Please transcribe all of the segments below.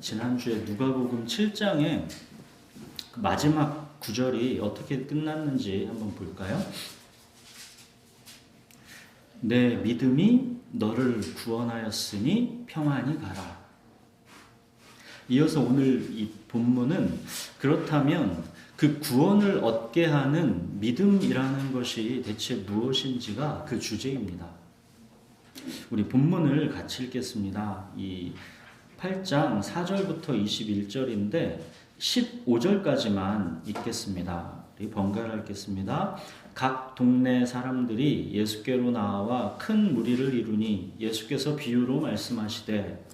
지난주에 누가복음 7장의 마지막 구절이 어떻게 끝났는지 한번 볼까요? 내 믿음이 너를 구원하였으니 평안히 가라. 이어서 오늘 이 본문은 그렇다면 그 구원을 얻게 하는 믿음이라는 것이 대체 무엇인지가 그 주제입니다. 우리 본문을 같이 읽겠습니다. 이 8장 4절부터 21절인데 15절까지만 읽겠습니다. 우리 번갈아 읽겠습니다. 각 동네 사람들이 예수께로 나와 큰 무리를 이루니 예수께서 비유로 말씀하시되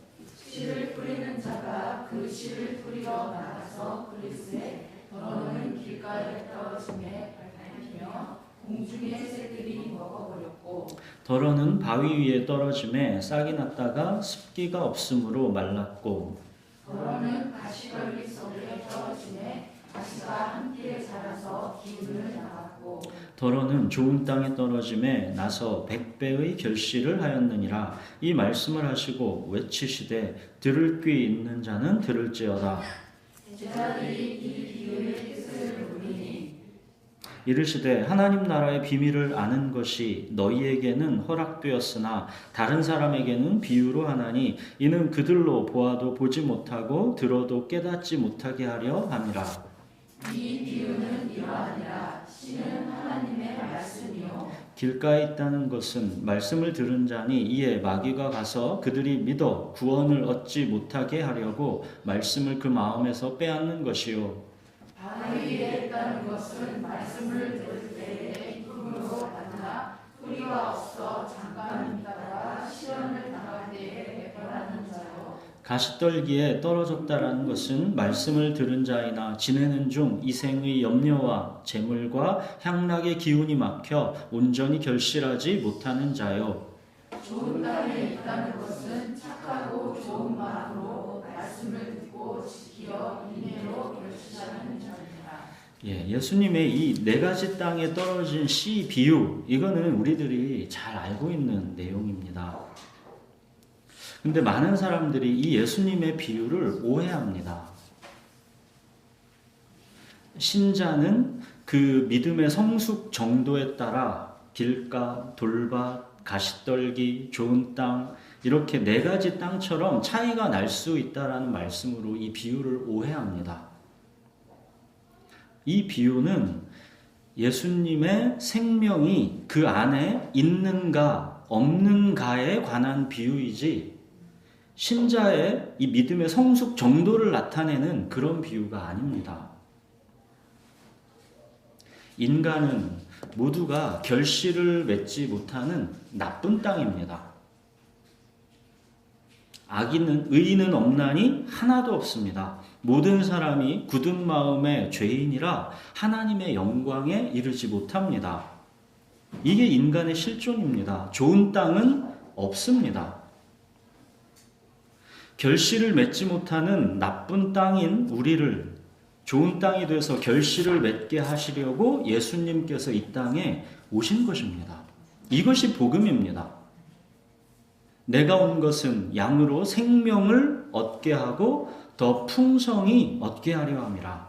씨를 뿌리는 자가 그 씨를 뿌리러 나가서 그리스에 너는 길가에 떨어짐에 밟히며 공중의 새들이 먹어버렸고 더러는 바위 위에 떨어짐에 싹이 났다가 습기가 없으므로 말랐고 더러는 가시떨기 속에 떨어짐에 가시가 함께 자라서 기운을 나갔고 더러는 좋은 땅에 떨어짐에 나서 100배의 결실을 하였느니라. 이 말씀을 하시고 외치시되 들을 귀 있는 자는 들을지어다. 제자들이 이 비유의 뜻을 물으니 이르시되 하나님 나라의 비밀을 아는 것이 너희에게는 허락되었으나 다른 사람에게는 비유로 하나니 이는 그들로 보아도 보지 못하고 들어도 깨닫지 못하게 하려 함이라. 이 비유는 이러하니라. 씨는 하나님의 말씀이요 길가에 있다는 것은 말씀을 들은 자니 이에 마귀가 가서 그들이 믿어 구원을 얻지 못하게 하려고 말씀을 그 마음에서 빼앗는 것이요. 바위 위에 있다는 것은 말씀을 들을 때에 기쁨으로 받으나 뿌리가 없어 잠깐 있다가 시련을 당할 때에 변하는 자요. 가시떨기에 떨어졌다라는 것은 말씀을 들은 자이나 지내는 중 이생의 염려와 재물과 향락의 기운이 막혀 온전히 결실하지 못하는 자요. 좋은 땅에 있다는 것은 착하고 좋은 마음으로 말씀을 듣고 지키어 인내로 결실하는 자입니다. 예수님의 이 네 가지 땅에 떨어진 씨 비유, 이거는 우리들이 잘 알고 있는 내용입니다. 근데 많은 사람들이 이 예수님의 비유를 오해합니다. 신자는 그 믿음의 성숙 정도에 따라 길가, 돌밭, 가시떨기, 좋은 땅 이렇게 네 가지 땅처럼 차이가 날 수 있다라는 말씀으로 이 비유를 오해합니다. 이 비유는 예수님의 생명이 그 안에 있는가 없는가에 관한 비유이지 신자의 이 믿음의 성숙 정도를 나타내는 그런 비유가 아닙니다. 인간은 모두가 결실을 맺지 못하는 나쁜 땅입니다. 의인은 없나니 하나도 없습니다. 모든 사람이 굳은 마음의 죄인이라 하나님의 영광에 이르지 못합니다. 이게 인간의 실존입니다. 좋은 땅은 없습니다. 결실을 맺지 못하는 나쁜 땅인 우리를 좋은 땅이 돼서 결실을 맺게 하시려고 예수님께서 이 땅에 오신 것입니다. 이것이 복음입니다. 내가 온 것은 양으로 생명을 얻게 하고 더 풍성히 얻게 하려 함이라.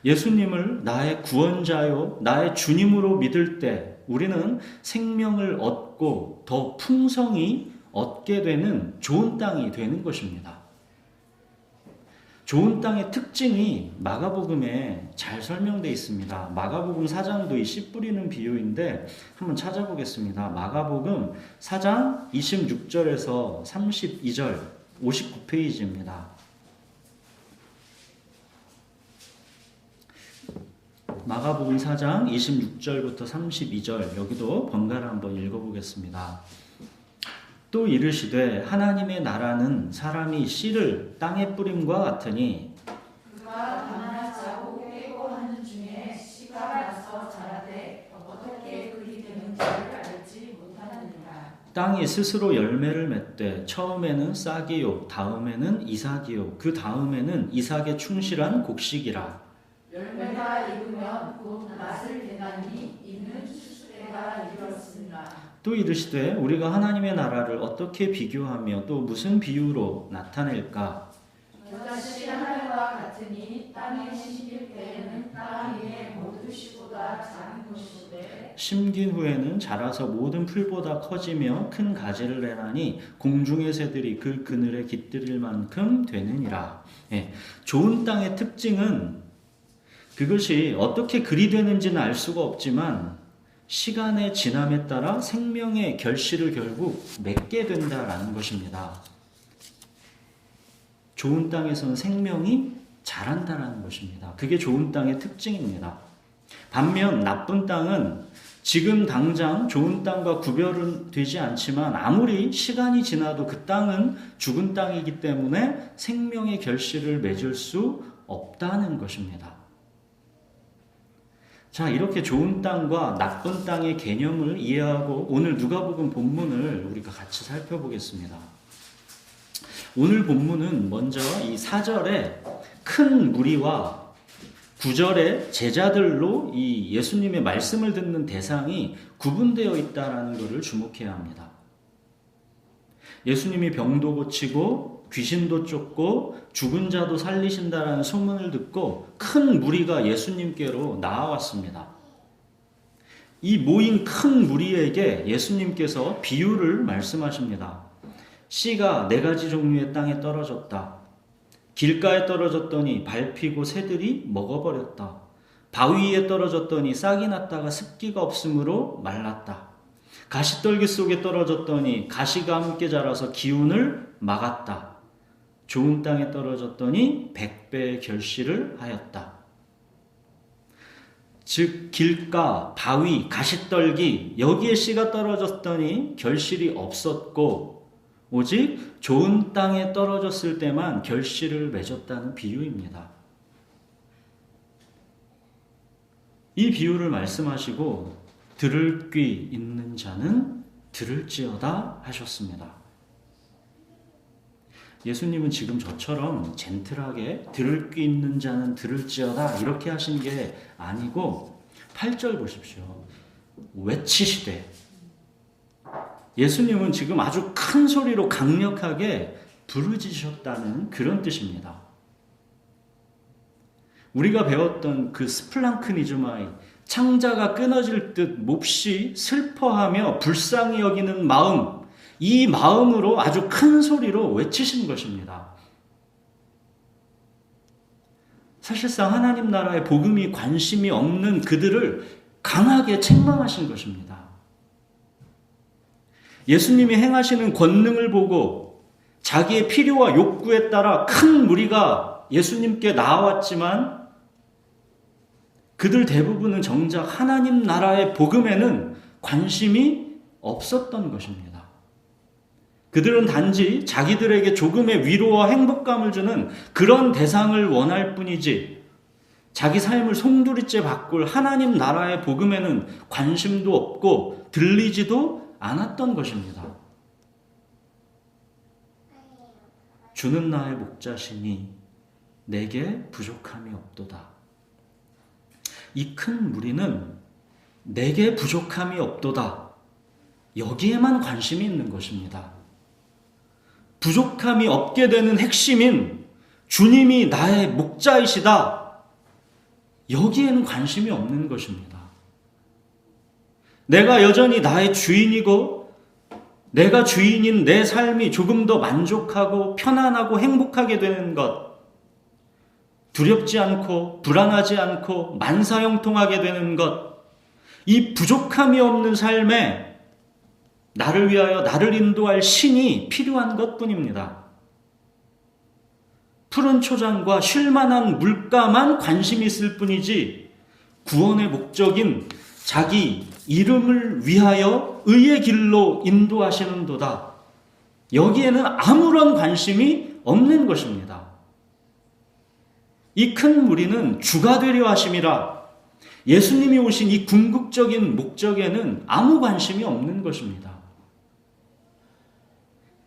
예수님을 나의 구원자요, 나의 주님으로 믿을 때 우리는 생명을 얻고 더 풍성히 얻게 되는 좋은 땅이 되는 것입니다. 좋은 땅의 특징이 마가복음에 잘 설명되어 있습니다. 마가복음 4장도 이 씨 뿌리는 비유인데 한번 찾아보겠습니다. 마가복음 4장 26절에서 32절 59페이지입니다. 마가복음 4장 26절부터 32절 여기도 번갈아 한번 읽어보겠습니다. 또 이르시되 하나님의 나라는 사람이 씨를 땅에 뿌림과 같으니 그가 가나 짜고 깨고 하는 중에 씨가 나서 자라되 어떻게 그리 되는지를 알지 못하느니라. 땅이 스스로 열매를 맺되 처음에는 싹이요 다음에는 이삭이요 그 다음에는 이삭에 충실한 곡식이라. 열매가 익으면 곧 맛을 내나니 이는 추수때가 이르렀습니다. 또 이르시되 우리가 하나님의 나라를 어떻게 비교하며 또 무슨 비유로 나타낼까? 심긴 후에는 자라서 모든 풀보다 커지며 큰 가지를 내나니 공중의 새들이 그 그늘에 깃들일 만큼 되느니라. 예, 좋은 땅의 특징은 그것이 어떻게 그리 되는지는 알 수가 없지만 시간의 지남에 따라 생명의 결실을 결국 맺게 된다라는 것입니다. 좋은 땅에서는 생명이 자란다라는 것입니다. 그게 좋은 땅의 특징입니다. 반면 나쁜 땅은 지금 당장 좋은 땅과 구별은 되지 않지만 아무리 시간이 지나도 그 땅은 죽은 땅이기 때문에 생명의 결실을 맺을 수 없다는 것입니다. 자, 이렇게 좋은 땅과 나쁜 땅의 개념을 이해하고 오늘 누가복음 본문을 우리가 같이 살펴보겠습니다. 오늘 본문은 먼저 이 4절에 큰 무리와 9절에 제자들로 이 예수님의 말씀을 듣는 대상이 구분되어 있다는 것을 주목해야 합니다. 예수님이 병도 고치고 귀신도 쫓고 죽은 자도 살리신다라는 소문을 듣고 큰 무리가 예수님께로 나아왔습니다. 이 모인 큰 무리에게 예수님께서 비유를 말씀하십니다. 씨가 4가지 종류의 땅에 떨어졌다. 길가에 떨어졌더니 밟히고 새들이 먹어버렸다. 바위 위에 떨어졌더니 싹이 났다가 습기가 없으므로 말랐다. 가시떨기 속에 떨어졌더니 가시가 함께 자라서 기운을 막았다. 좋은 땅에 떨어졌더니 100배의 결실을 하였다. 즉 길가, 바위, 가시떨기 여기에 씨가 떨어졌더니 결실이 없었고 오직 좋은 땅에 떨어졌을 때만 결실을 맺었다는 비유입니다. 이 비유를 말씀하시고 들을 귀 있는 자는 들을지어다 하셨습니다. 예수님은 지금 저처럼 젠틀하게 들을 귀 있는 자는 들을지어다 이렇게 하신 게 아니고 8절 보십시오. 외치시되 예수님은 지금 아주 큰 소리로 강력하게 부르짖으셨다는 그런 뜻입니다. 우리가 배웠던 그 스플랑크니즈마이 창자가 끊어질 듯 몹시 슬퍼하며 불쌍히 여기는 마음, 이 마음으로 아주 큰 소리로 외치신 것입니다. 사실상 하나님 나라의 복음이 관심이 없는 그들을 강하게 책망하신 것입니다. 예수님이 행하시는 권능을 보고 자기의 필요와 욕구에 따라 큰 무리가 예수님께 나아왔지만 그들 대부분은 정작 하나님 나라의 복음에는 관심이 없었던 것입니다. 그들은 단지 자기들에게 조금의 위로와 행복감을 주는 그런 대상을 원할 뿐이지 자기 삶을 송두리째 바꿀 하나님 나라의 복음에는 관심도 없고 들리지도 않았던 것입니다. 주는 나의 목자시니 내게 부족함이 없도다. 이 큰 무리는 내게 부족함이 없도다. 여기에만 관심이 있는 것입니다. 부족함이 없게 되는 핵심인 주님이 나의 목자이시다. 여기에는 관심이 없는 것입니다. 내가 여전히 나의 주인이고 내가 주인인 내 삶이 조금 더 만족하고 편안하고 행복하게 되는 것, 두렵지 않고 불안하지 않고 만사형통하게 되는 것, 이 부족함이 없는 삶에 나를 위하여 나를 인도할 신이 필요한 것뿐입니다. 푸른 초장과 쉴만한 물가만 관심이 있을 뿐이지 구원의 목적인 자기 이름을 위하여 의의 길로 인도하시는도다. 여기에는 아무런 관심이 없는 것입니다. 이 큰 무리는 주가 되려 하심이라 예수님이 오신 이 궁극적인 목적에는 아무 관심이 없는 것입니다.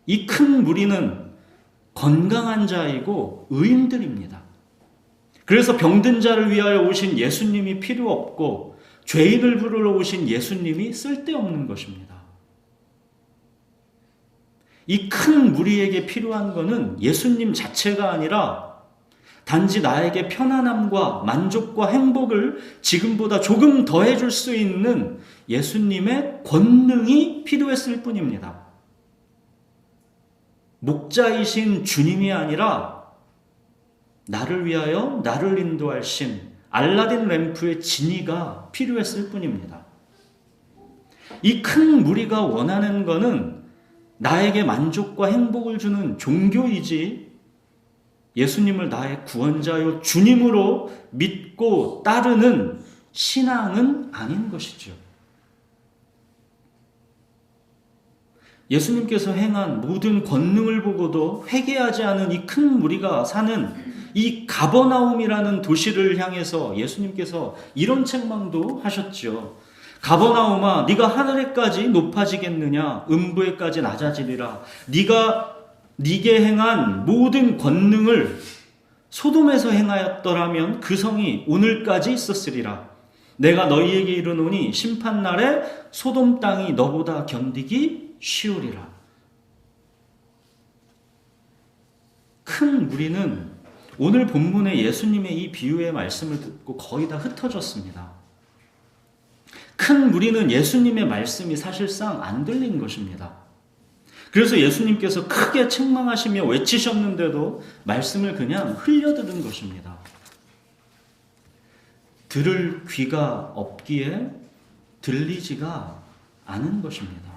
이 큰 무리는 건강한 자이고 의인들입니다. 그래서 병든 자를 위하여 오신 예수님이 필요 없고 죄인을 부르러 오신 예수님이 쓸데없는 것입니다. 이 큰 무리에게 필요한 것은 예수님 자체가 아니라 단지 나에게 편안함과 만족과 행복을 지금보다 조금 더해줄 수 있는 예수님의 권능이 필요했을 뿐입니다. 목자이신 주님이 아니라 나를 위하여 나를 인도할 신, 알라딘 램프의 지니가 필요했을 뿐입니다. 이 큰 무리가 원하는 것은 나에게 만족과 행복을 주는 종교이지 예수님을 나의 구원자요 주님으로 믿고 따르는 신앙은 아닌 것이죠. 예수님께서 행한 모든 권능을 보고도 회개하지 않은 이 큰 무리가 사는 이 가버나움이라는 도시를 향해서 예수님께서 이런 책망도 하셨죠. 가버나움아, 네가 하늘에까지 높아지겠느냐? 음부에까지 낮아지리라. 네게 행한 모든 권능을 소돔에서 행하였더라면 그 성이 오늘까지 있었으리라. 내가 너희에게 이르노니 심판날에 소돔 땅이 너보다 견디기 쉬우리라. 큰 무리는 오늘 본문의 예수님의 이 비유의 말씀을 듣고 거의 다 흩어졌습니다. 큰 무리는 예수님의 말씀이 사실상 안 들린 것입니다. 그래서 예수님께서 크게 책망하시며 외치셨는데도 말씀을 그냥 흘려들은 것입니다. 들을 귀가 없기에 들리지가 않은 것입니다.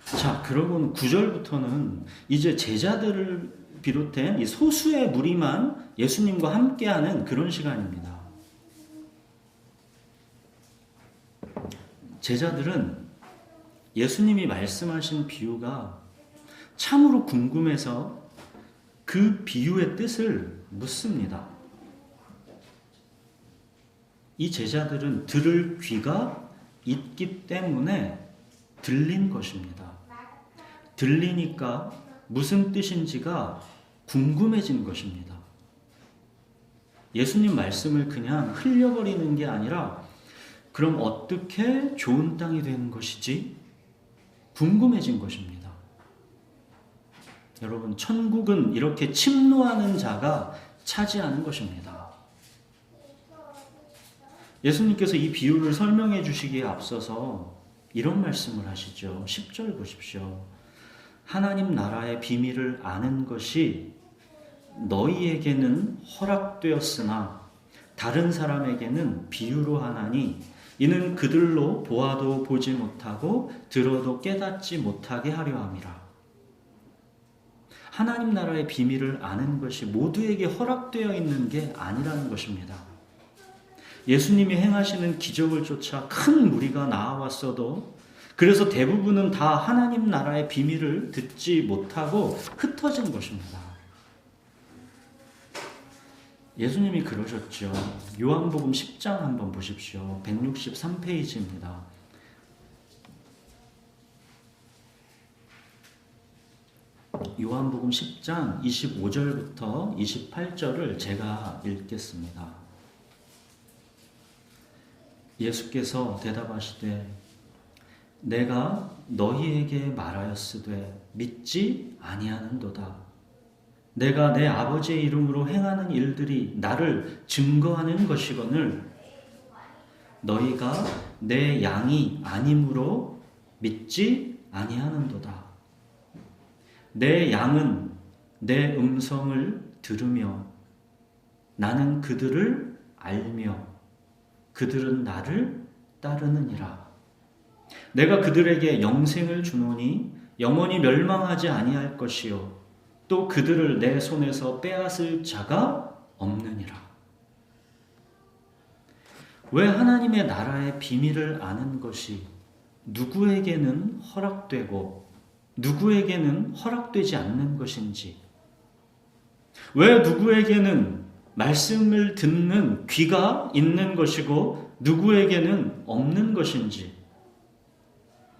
자, 그러고는 9절부터는 이제 제자들을 비롯한 이 소수의 무리만 예수님과 함께하는 그런 시간입니다. 제자들은 예수님이 말씀하신 비유가 참으로 궁금해서 그 비유의 뜻을 묻습니다. 이 제자들은 들을 귀가 있기 때문에 들린 것입니다. 들리니까 무슨 뜻인지가 궁금해진 것입니다. 예수님 말씀을 그냥 흘려버리는 게 아니라 그럼 어떻게 좋은 땅이 되는 것이지? 궁금해진 것입니다. 여러분, 천국은 이렇게 침노하는 자가 차지하는 것입니다. 예수님께서 이 비유를 설명해 주시기에 앞서서 이런 말씀을 하시죠. 10절 보십시오. 하나님 나라의 비밀을 아는 것이 너희에게는 허락되었으나 다른 사람에게는 비유로 하나니 이는 그들로 보아도 보지 못하고 들어도 깨닫지 못하게 하려 함이라. 하나님 나라의 비밀을 아는 것이 모두에게 허락되어 있는 게 아니라는 것입니다. 예수님이 행하시는 기적을 쫓아 큰 무리가 나와왔어도 그래서 대부분은 다 하나님 나라의 비밀을 듣지 못하고 흩어진 것입니다. 예수님이 그러셨죠. 요한복음 10장 한번 보십시오. 163페이지입니다. 요한복음 10장 25절부터 28절을 제가 읽겠습니다. 예수께서 대답하시되 내가 너희에게 말하였으되 믿지 아니하는도다. 내가 내 아버지의 이름으로 행하는 일들이 나를 증거하는 것이거늘 너희가 내 양이 아님으로 믿지 아니하는도다. 내 양은 내 음성을 들으며 나는 그들을 알며 그들은 나를 따르느니라. 내가 그들에게 영생을 주노니 영원히 멸망하지 아니할 것이요 또 그들을 내 손에서 빼앗을 자가 없느니라. 왜 하나님의 나라의 비밀을 아는 것이 누구에게는 허락되고 누구에게는 허락되지 않는 것인지, 왜 누구에게는 말씀을 듣는 귀가 있는 것이고 누구에게는 없는 것인지,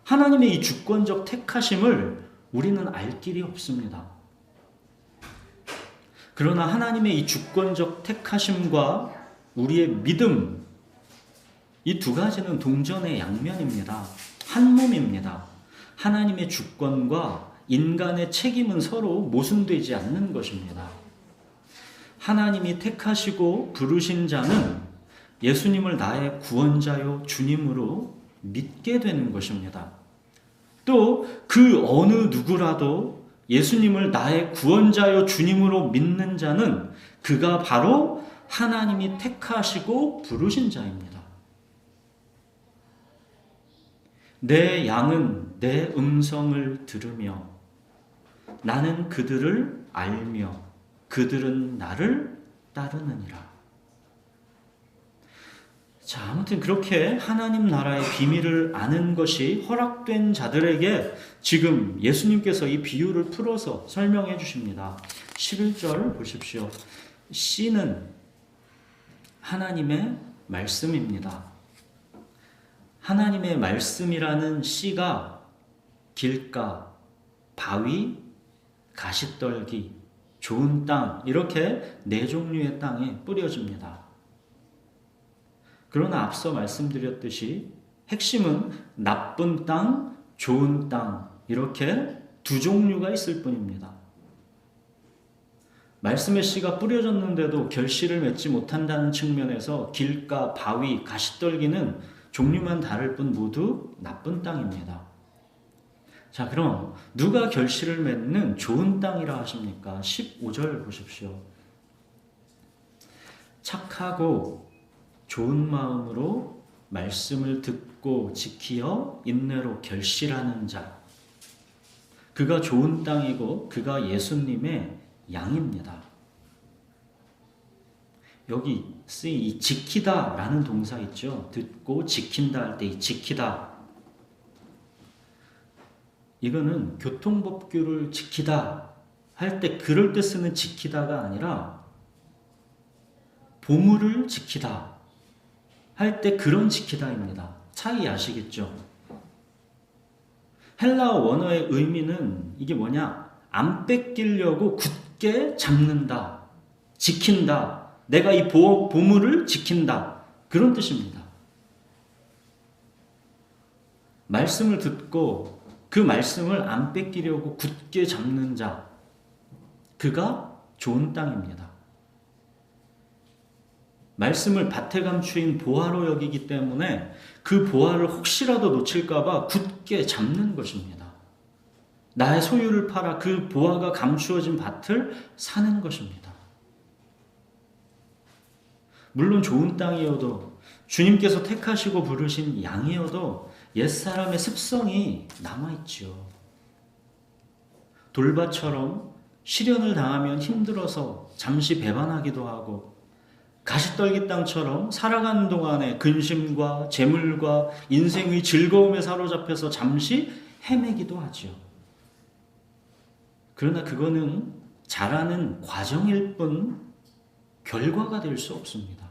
하나님의 이 주권적 택하심을 우리는 알 길이 없습니다. 그러나 하나님의 이 주권적 택하심과 우리의 믿음, 이 두 가지는 동전의 양면입니다. 한 몸입니다. 하나님의 주권과 인간의 책임은 서로 모순되지 않는 것입니다. 하나님이 택하시고 부르신 자는 예수님을 나의 구원자요 주님으로 믿게 되는 것입니다. 또 그 어느 누구라도 예수님을 나의 구원자요 주님으로 믿는 자는 그가 바로 하나님이 택하시고 부르신 자입니다. 내 양은 내 음성을 들으며 나는 그들을 알며 그들은 나를 따르느니라. 자, 아무튼 그렇게 하나님 나라의 비밀을 아는 것이 허락된 자들에게 지금 예수님께서 이 비유를 풀어서 설명해 주십니다. 11절 보십시오. 씨는 하나님의 말씀입니다. 하나님의 말씀이라는 씨가 길가, 바위, 가시떨기, 좋은 땅 이렇게 네 종류의 땅에 뿌려집니다. 그러나 앞서 말씀드렸듯이 핵심은 나쁜 땅, 좋은 땅 이렇게 두 종류가 있을 뿐입니다. 말씀의 씨가 뿌려졌는데도 결실을 맺지 못한다는 측면에서 길가, 바위, 가시떨기는 종류만 다를 뿐 모두 나쁜 땅입니다. 자, 그럼 누가 결실을 맺는 좋은 땅이라 하십니까? 15절 보십시오. 착하고 좋은 마음으로 말씀을 듣고 지키어 인내로 결실하는 자. 그가 좋은 땅이고 그가 예수님의 양입니다. 여기 쓰인 이 지키다 라는 동사 있죠. 듣고 지킨다 할 때 이 지키다. 이거는 교통법규를 지키다 할 때 그럴 때 쓰는 지키다가 아니라 보물을 지키다 할 때 그런 지키다입니다. 차이 아시겠죠? 헬라어 원어의 의미는 이게 뭐냐? 안 뺏기려고 굳게 잡는다, 지킨다. 내가 이 보물을 지킨다. 그런 뜻입니다. 말씀을 듣고 그 말씀을 안 뺏기려고 굳게 잡는 자, 그가 좋은 땅입니다. 말씀을 밭에 감추인 보화로 여기기 때문에 그 보화를 혹시라도 놓칠까봐 굳게 잡는 것입니다. 나의 소유를 팔아 그 보화가 감추어진 밭을 사는 것입니다. 물론 좋은 땅이어도 주님께서 택하시고 부르신 양이어도 옛사람의 습성이 남아있지요. 돌밭처럼 시련을 당하면 힘들어서 잠시 배반하기도 하고 가시떨기 땅처럼 살아가는 동안에 근심과 재물과 인생의 즐거움에 사로잡혀서 잠시 헤매기도 하지요. 그러나 그거는 자라는 과정일 뿐 결과가 될 수 없습니다.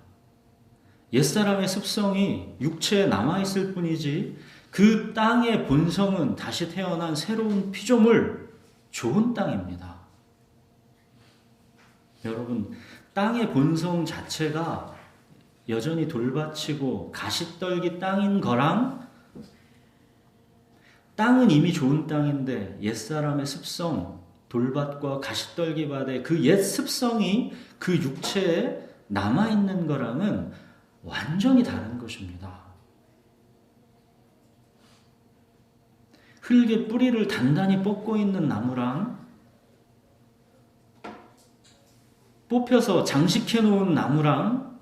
옛사람의 습성이 육체에 남아있을 뿐이지 그 땅의 본성은 다시 태어난 새로운 피조물, 좋은 땅입니다. 여러분, 땅의 본성 자체가 여전히 돌밭이고 가시떨기 땅인 거랑 땅은 이미 좋은 땅인데 옛사람의 습성, 돌밭과 가시떨기 밭의 그 옛 습성이 그 육체에 남아있는 거랑은 완전히 다른 것입니다. 흙에 뿌리를 단단히 뻗고 있는 나무랑 뽑혀서 장식해 놓은 나무랑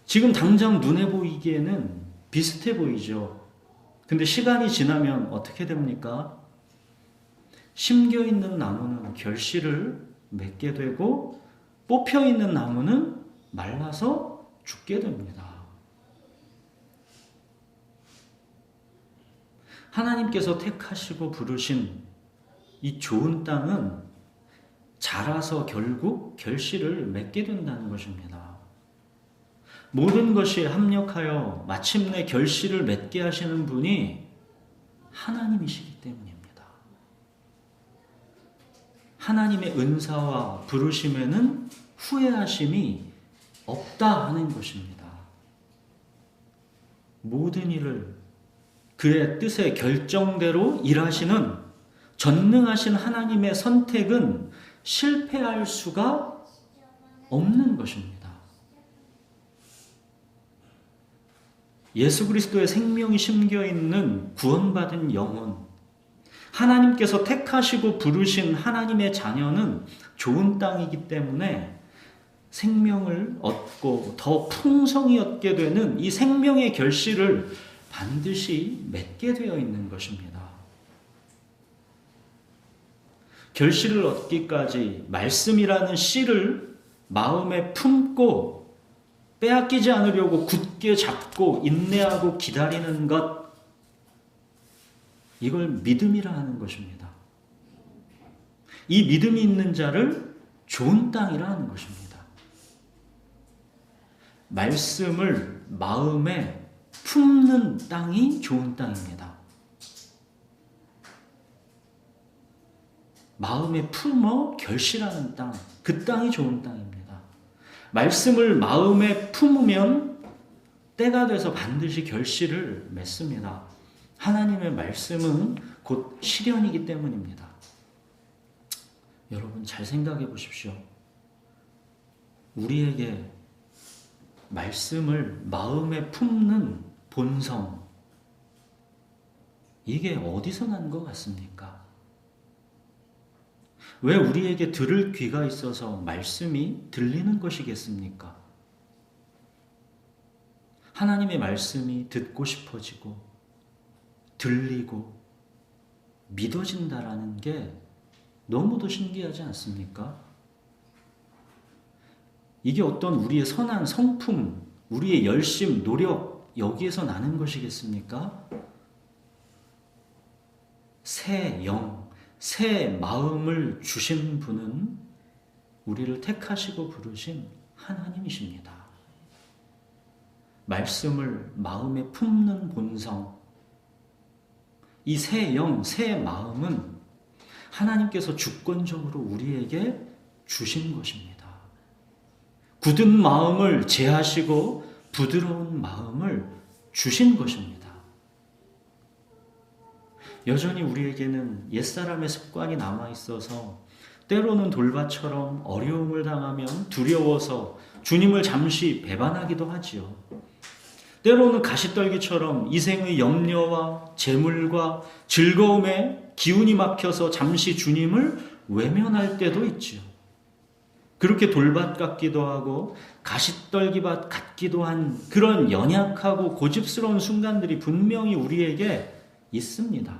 지금 당장 눈에 보이기에는 비슷해 보이죠. 근데 시간이 지나면 어떻게 됩니까? 심겨 있는 나무는 결실을 맺게 되고 뽑혀 있는 나무는 말라서 죽게 됩니다. 하나님께서 택하시고 부르신 이 좋은 땅은 자라서 결국 결실을 맺게 된다는 것입니다. 모든 것이 합력하여 마침내 결실을 맺게 하시는 분이 하나님이시기 때문입니다. 하나님의 은사와 부르심에는 후회하심이 없다 하는 것입니다. 모든 일을 그의 뜻의 결정대로 일하시는 전능하신 하나님의 선택은 실패할 수가 없는 것입니다. 예수 그리스도의 생명이 심겨 있는 구원받은 영혼, 하나님께서 택하시고 부르신 하나님의 자녀는 좋은 땅이기 때문에 생명을 얻고 더 풍성히 얻게 되는 이 생명의 결실을 반드시 맺게 되어 있는 것입니다. 결실을 얻기까지 말씀이라는 씨를 마음에 품고 빼앗기지 않으려고 굳게 잡고 인내하고 기다리는 것, 이걸 믿음이라 하는 것입니다. 이 믿음이 있는 자를 좋은 땅이라 하는 것입니다. 말씀을 마음에 품는 땅이 좋은 땅입니다. 마음에 품어 결실하는 땅, 그 땅이 좋은 땅입니다. 말씀을 마음에 품으면 때가 돼서 반드시 결실을 맺습니다. 하나님의 말씀은 곧 실현이기 때문입니다. 여러분 잘 생각해 보십시오. 우리에게 말씀을 마음에 품는 본성, 이게 어디서 난 것 같습니까? 왜 우리에게 들을 귀가 있어서 말씀이 들리는 것이겠습니까? 하나님의 말씀이 듣고 싶어지고 들리고 믿어진다라는 게 너무도 신기하지 않습니까? 이게 어떤 우리의 선한 성품, 우리의 열심, 노력, 여기에서 나는 것이겠습니까? 새 영, 새 마음을 주신 분은 우리를 택하시고 부르신 하나님이십니다. 말씀을 마음에 품는 본성, 이 새 영, 새 마음은 하나님께서 주권적으로 우리에게 주신 것입니다. 굳은 마음을 제하시고 부드러운 마음을 주신 것입니다. 여전히 우리에게는 옛사람의 습관이 남아있어서 때로는 돌밭처럼 어려움을 당하면 두려워서 주님을 잠시 배반하기도 하지요. 때로는 가시떨기처럼 이생의 염려와 재물과 즐거움에 기운이 막혀서 잠시 주님을 외면할 때도 있지요. 그렇게 돌밭 같기도 하고 가시떨기밭 같기도 한 그런 연약하고 고집스러운 순간들이 분명히 우리에게 있습니다.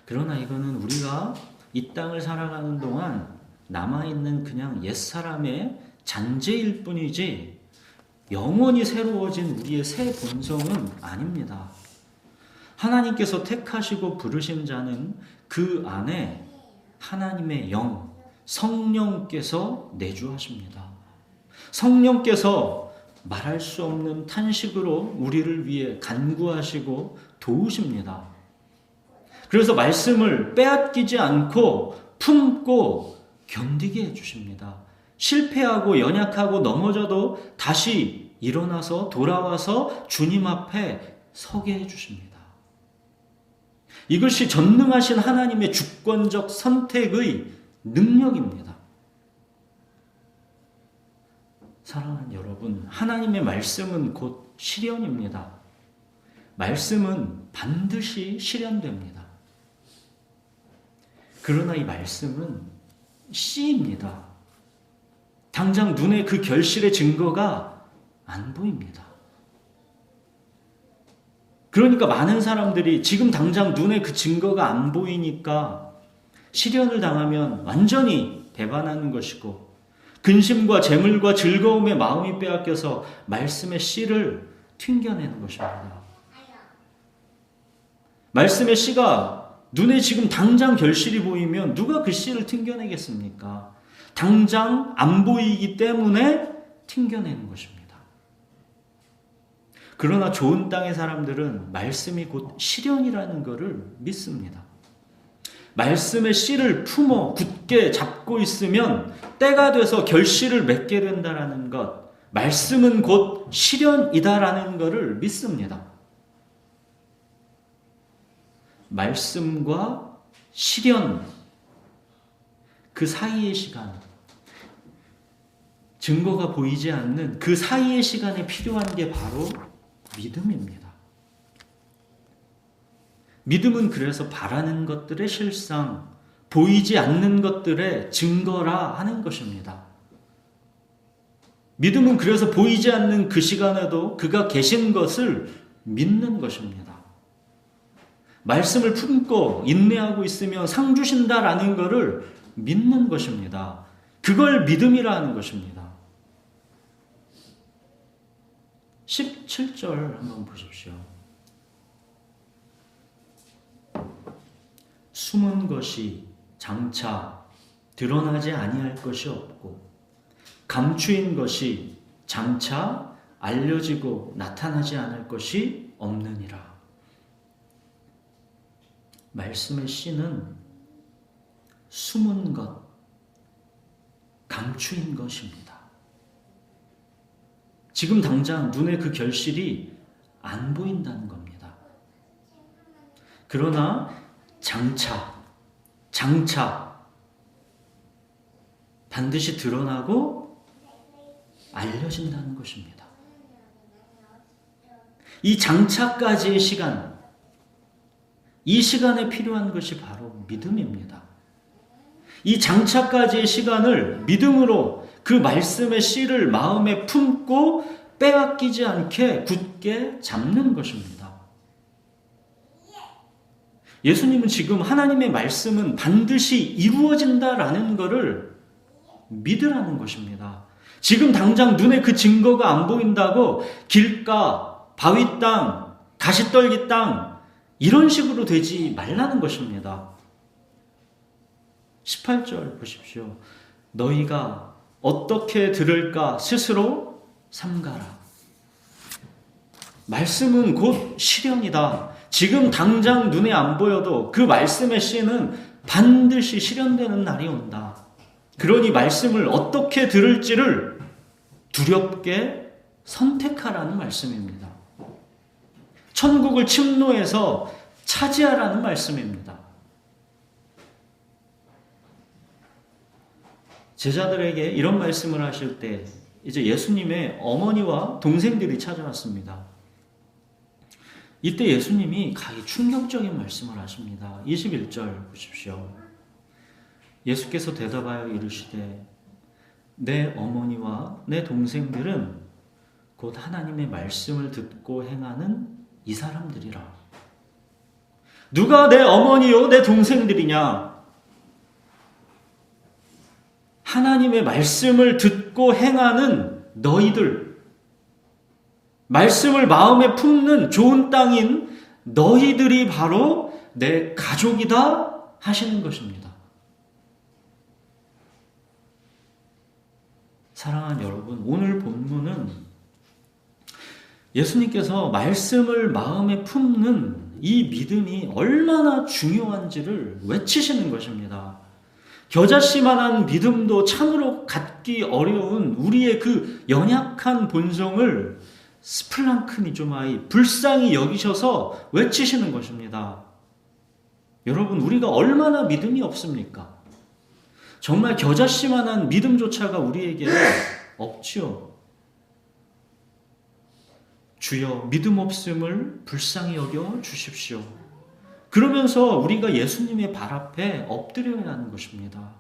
그러나 이거는 우리가 이 땅을 살아가는 동안 남아있는 그냥 옛사람의 잔재일 뿐이지 영원히 새로워진 우리의 새 본성은 아닙니다. 하나님께서 택하시고 부르신 자는 그 안에 하나님의 영, 성령께서 내주하십니다. 성령께서 말할 수 없는 탄식으로 우리를 위해 간구하시고 도우십니다. 그래서 말씀을 빼앗기지 않고 품고 견디게 해주십니다. 실패하고 연약하고 넘어져도 다시 일어나서 돌아와서 주님 앞에 서게 해주십니다. 이것이 전능하신 하나님의 주권적 선택의 능력입니다. 사랑하는 여러분, 하나님의 말씀은 곧 실현입니다. 말씀은 반드시 실현됩니다. 그러나 이 말씀은 씨입니다. 당장 눈에 그 결실의 증거가 안 보입니다. 그러니까 많은 사람들이 지금 당장 눈에 그 증거가 안 보이니까 시련을 당하면 완전히 배반하는 것이고 근심과 재물과 즐거움에 마음이 빼앗겨서 말씀의 씨를 튕겨내는 것입니다. 말씀의 씨가 눈에 지금 당장 결실이 보이면 누가 그 씨를 튕겨내겠습니까? 당장 안 보이기 때문에 튕겨내는 것입니다. 그러나 좋은 땅의 사람들은 말씀이 곧 실현이라는 것을 믿습니다. 말씀의 씨를 품어 굳게 잡고 있으면 때가 돼서 결실을 맺게 된다는 것, 말씀은 곧 실현이다라는 것을 믿습니다. 말씀과 실현, 그 사이의 시간, 증거가 보이지 않는 그 사이의 시간에 필요한 게 바로 믿음입니다. 믿음은 그래서 바라는 것들의 실상, 보이지 않는 것들의 증거라 하는 것입니다. 믿음은 그래서 보이지 않는 그 시간에도 그가 계신 것을 믿는 것입니다. 말씀을 품고 인내하고 있으면 상 주신다라는 것을 믿는 것입니다. 그걸 믿음이라 하는 것입니다. 17절 한번 보십시오. 숨은 것이 장차 드러나지 아니할 것이 없고 감추인 것이 장차 알려지고 나타나지 않을 것이 없느니라. 말씀의 씨는 숨은 것, 감추인 것입니다. 지금 당장 눈에 그 결실이 안 보인다는 겁니다. 그러나 장차 반드시 드러나고 알려진다는 것입니다. 이 장차까지의 시간, 이 시간에 필요한 것이 바로 믿음입니다. 이 장차까지의 시간을 믿음으로 그 말씀의 씨를 마음에 품고 빼앗기지 않게 굳게 잡는 것입니다. 예수님은 지금 하나님의 말씀은 반드시 이루어진다라는 것을 믿으라는 것입니다. 지금 당장 눈에 그 증거가 안 보인다고 길가, 바위 땅, 가시떨기 땅 이런 식으로 되지 말라는 것입니다. 18절 보십시오. 너희가 어떻게 들을까 스스로 삼가라. 말씀은 곧 실현이다. 지금 당장 눈에 안 보여도 그 말씀의 씨는 반드시 실현되는 날이 온다. 그러니 말씀을 어떻게 들을지를 두렵게 선택하라는 말씀입니다. 천국을 침노해서 차지하라는 말씀입니다. 제자들에게 이런 말씀을 하실 때 이제 예수님의 어머니와 동생들이 찾아왔습니다. 이때 예수님이 가히 충격적인 말씀을 하십니다. 21절 보십시오. 예수께서 대답하여 이르시되 내 어머니와 내 동생들은 곧 하나님의 말씀을 듣고 행하는 이 사람들이라. 누가 내 어머니요 내 동생들이냐? 하나님의 말씀을 듣고 행하는 너희들, 말씀을 마음에 품는 좋은 땅인 너희들이 바로 내 가족이다 하시는 것입니다. 사랑하는 여러분, 오늘 본문은 예수님께서 말씀을 마음에 품는 이 믿음이 얼마나 중요한지를 외치시는 것입니다. 겨자씨만한 믿음도 참으로 갖기 어려운 우리의 그 연약한 본성을 스플랑크니조마이 불쌍히 여기셔서 외치시는 것입니다. 여러분, 우리가 얼마나 믿음이 없습니까? 정말 겨자씨만한 믿음조차가 우리에게 없지요. 주여 믿음 없음을 불쌍히 여겨 주십시오. 그러면서 우리가 예수님의 발 앞에 엎드려야 하는 것입니다.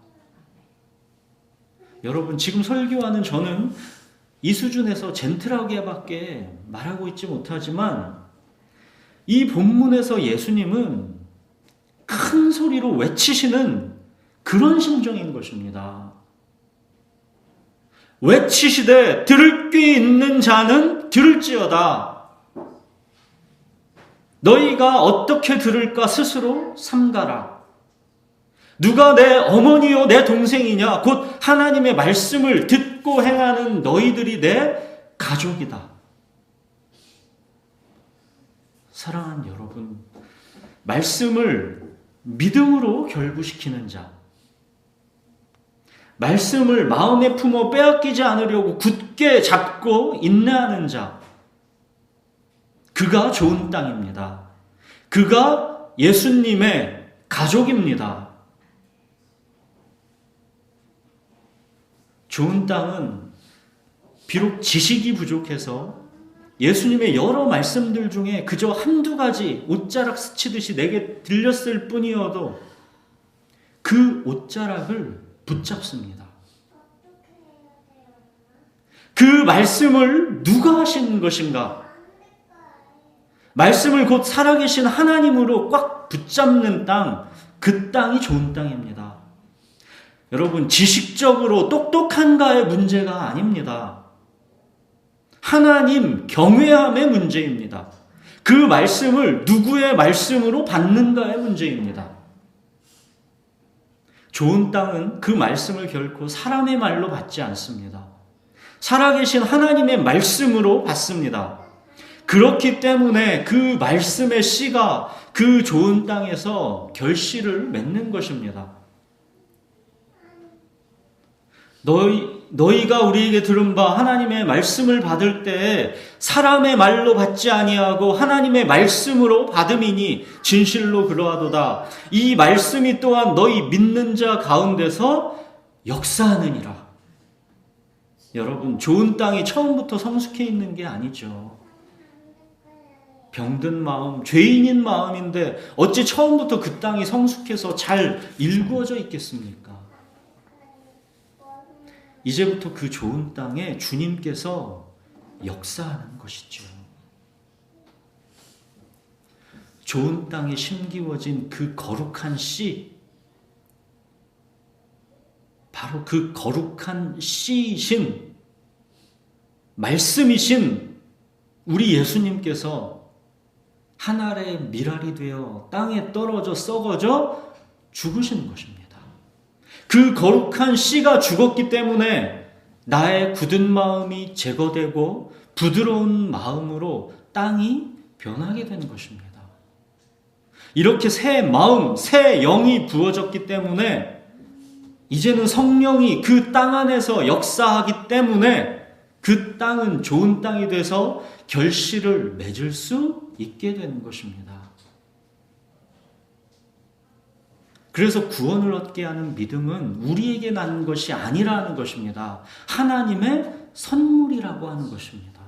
여러분, 지금 설교하는 저는 이 수준에서 젠틀하게밖에 말하고 있지 못하지만 이 본문에서 예수님은 큰 소리로 외치시는 그런 심정인 것입니다. 외치시되 들을 귀 있는 자는 들을지어다. 너희가 어떻게 들을까 스스로 삼가라. 누가 내 어머니요 내 동생이냐? 곧 하나님의 말씀을 듣고 행하는 너희들이 내 가족이다. 사랑하는 여러분, 말씀을 믿음으로 결부시키는 자, 말씀을 마음에 품어 빼앗기지 않으려고 굳게 잡고 인내하는 자, 그가 좋은 땅입니다. 그가 예수님의 가족입니다. 좋은 땅은 비록 지식이 부족해서 예수님의 여러 말씀들 중에 그저 한두 가지 옷자락 스치듯이 내게 들렸을 뿐이어도 그 옷자락을 붙잡습니다. 그 말씀을 누가 하시는 것인가? 말씀을 곧 살아계신 하나님으로 꽉 붙잡는 땅, 그 땅이 좋은 땅입니다. 여러분, 지식적으로 똑똑한가의 문제가 아닙니다. 하나님 경외함의 문제입니다. 그 말씀을 누구의 말씀으로 받는가의 문제입니다. 좋은 땅은 그 말씀을 결코 사람의 말로 받지 않습니다. 살아계신 하나님의 말씀으로 받습니다. 그렇기 때문에 그 말씀의 씨가 그 좋은 땅에서 결실을 맺는 것입니다. 너희가 우리에게 들은 바 하나님의 말씀을 받을 때에 사람의 말로 받지 아니하고 하나님의 말씀으로 받음이니 진실로 그러하도다. 이 말씀이 또한 너희 믿는 자 가운데서 역사하느니라. 여러분, 좋은 땅이 처음부터 성숙해 있는 게 아니죠. 병든 마음, 죄인인 마음인데 어찌 처음부터 그 땅이 성숙해서 잘 일구어져 있겠습니까? 이제부터 그 좋은 땅에 주님께서 역사하는 것이죠. 좋은 땅에 심기워진 그 거룩한 씨, 바로 그 거룩한 씨이신 말씀이신 우리 예수님께서 한 알의 밀알이 되어 땅에 떨어져 썩어져 죽으신 것입니다. 그 거룩한 씨가 죽었기 때문에 나의 굳은 마음이 제거되고 부드러운 마음으로 땅이 변하게 된 것입니다. 이렇게 새 마음, 새 영이 부어졌기 때문에 이제는 성령이 그 땅 안에서 역사하기 때문에 그 땅은 좋은 땅이 돼서 결실을 맺을 수 있게 되는 것입니다. 그래서 구원을 얻게 하는 믿음은 우리에게 난 것이 아니라는 것입니다. 하나님의 선물이라고 하는 것입니다.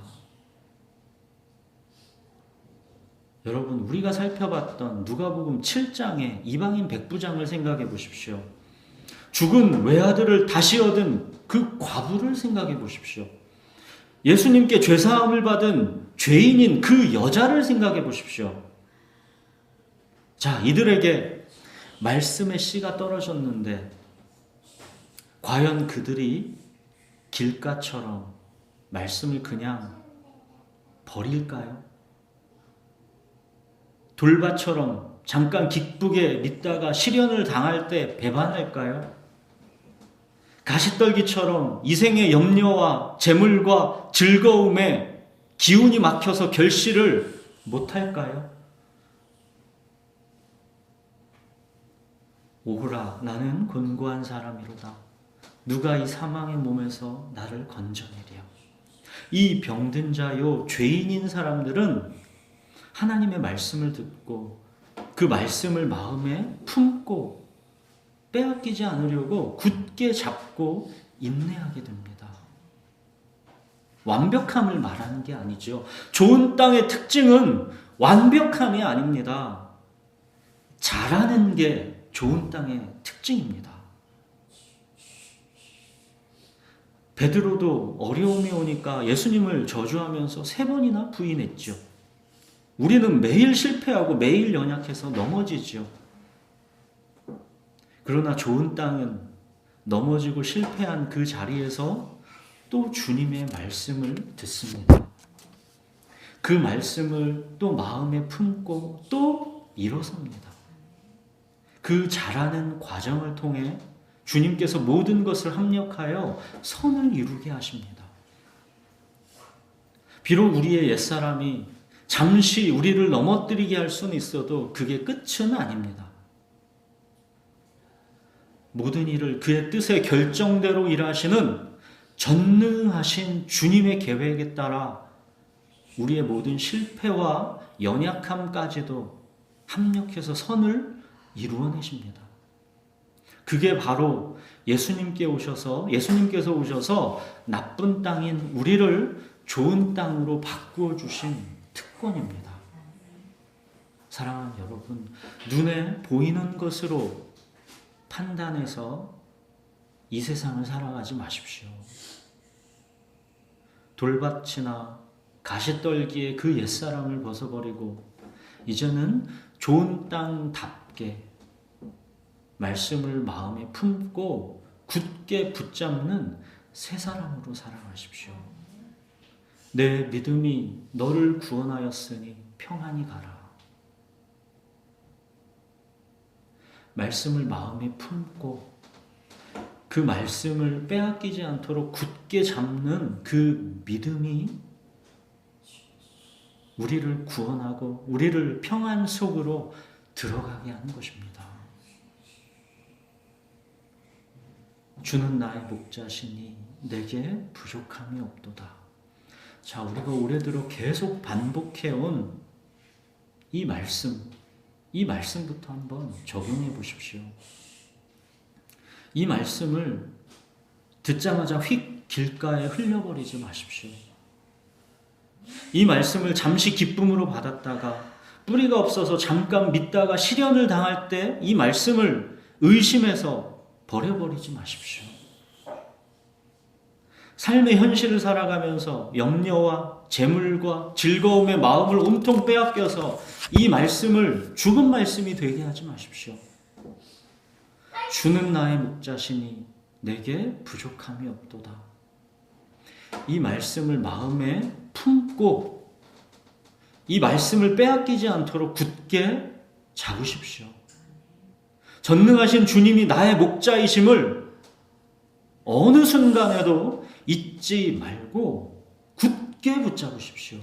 여러분, 우리가 살펴봤던 누가복음 7장의 이방인 백부장을 생각해 보십시오. 죽은 외아들을 다시 얻은 그 과부를 생각해 보십시오. 예수님께 죄사함을 받은 죄인인 그 여자를 생각해 보십시오. 자, 이들에게 말씀의 씨가 떨어졌는데 과연 그들이 길가처럼 말씀을 그냥 버릴까요? 돌밭처럼 잠깐 기쁘게 믿다가 시련을 당할 때 배반할까요? 가시떨기처럼 이생의 염려와 재물과 즐거움에 기운이 막혀서 결실을 못할까요? 오호라, 나는 곤고한 사람이로다. 누가 이 사망의 몸에서 나를 건져내랴. 이 병든 자요 죄인인 사람들은 하나님의 말씀을 듣고 그 말씀을 마음에 품고 빼앗기지 않으려고 굳게 잡고 인내하게 됩니다. 완벽함을 말하는 게 아니죠. 좋은 땅의 특징은 완벽함이 아닙니다. 잘하는 게 좋은 땅의 특징입니다. 베드로도 어려움이 오니까 예수님을 저주하면서 3번이나 부인했죠. 우리는 매일 실패하고 매일 연약해서 넘어지죠. 그러나 좋은 땅은 넘어지고 실패한 그 자리에서 또 주님의 말씀을 듣습니다. 그 말씀을 또 마음에 품고 또 일어섭니다. 그 자라는 과정을 통해 주님께서 모든 것을 합력하여 선을 이루게 하십니다. 비록 우리의 옛사람이 잠시 우리를 넘어뜨리게 할 수는 있어도 그게 끝은 아닙니다. 모든 일을 그의 뜻의 결정대로 일하시는 전능하신 주님의 계획에 따라 우리의 모든 실패와 연약함까지도 합력해서 선을 이루어내십니다. 그게 바로 예수님께서 오셔서 나쁜 땅인 우리를 좋은 땅으로 바꾸어 주신 특권입니다. 사랑하는 여러분, 눈에 보이는 것으로 판단해서 이 세상을 살아가지 마십시오. 돌밭이나 가시떨기의 그 옛사람을 벗어버리고 이제는 좋은 땅답게 말씀을 마음에 품고 굳게 붙잡는 새 사람으로 살아가십시오. 내 믿음이 너를 구원하였으니 평안히 가라. 말씀을 마음에 품고 그 말씀을 빼앗기지 않도록 굳게 잡는 그 믿음이 우리를 구원하고 우리를 평안 속으로 들어가게 하는 것입니다. 주는 나의 목자시니 내게 부족함이 없도다. 자, 우리가 올해 들어 계속 반복해온 이 말씀부터 한번 적용해 보십시오. 이 말씀을 듣자마자 휙 길가에 흘려버리지 마십시오. 이 말씀을 잠시 기쁨으로 받았다가 뿌리가 없어서 잠깐 믿다가 시련을 당할 때 이 말씀을 의심해서 버려버리지 마십시오. 삶의 현실을 살아가면서 염려와 재물과 즐거움의 마음을 온통 빼앗겨서 이 말씀을 죽은 말씀이 되게 하지 마십시오. 주는 나의 목자시니 내게 부족함이 없도다. 이 말씀을 마음에 품고 이 말씀을 빼앗기지 않도록 굳게 잡으십시오. 전능하신 주님이 나의 목자이심을 어느 순간에도 잊지 말고 굳게 붙잡으십시오.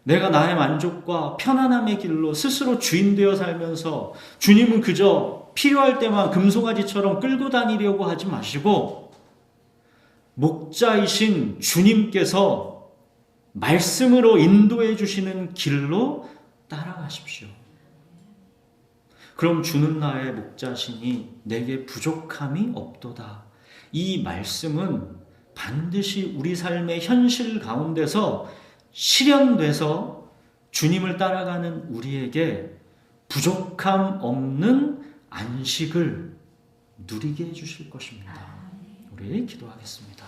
내가 나의 만족과 편안함의 길로 스스로 주인 되어 살면서 주님은 그저 필요할 때만 금송아지처럼 끌고 다니려고 하지 마시고 목자이신 주님께서 말씀으로 인도해 주시는 길로 따라가십시오. 그럼 주는 나의 목자시니 내게 부족함이 없도다. 이 말씀은 반드시 우리 삶의 현실 가운데서 실현돼서 주님을 따라가는 우리에게 부족함 없는 안식을 누리게 해주실 것입니다. 우리 기도하겠습니다.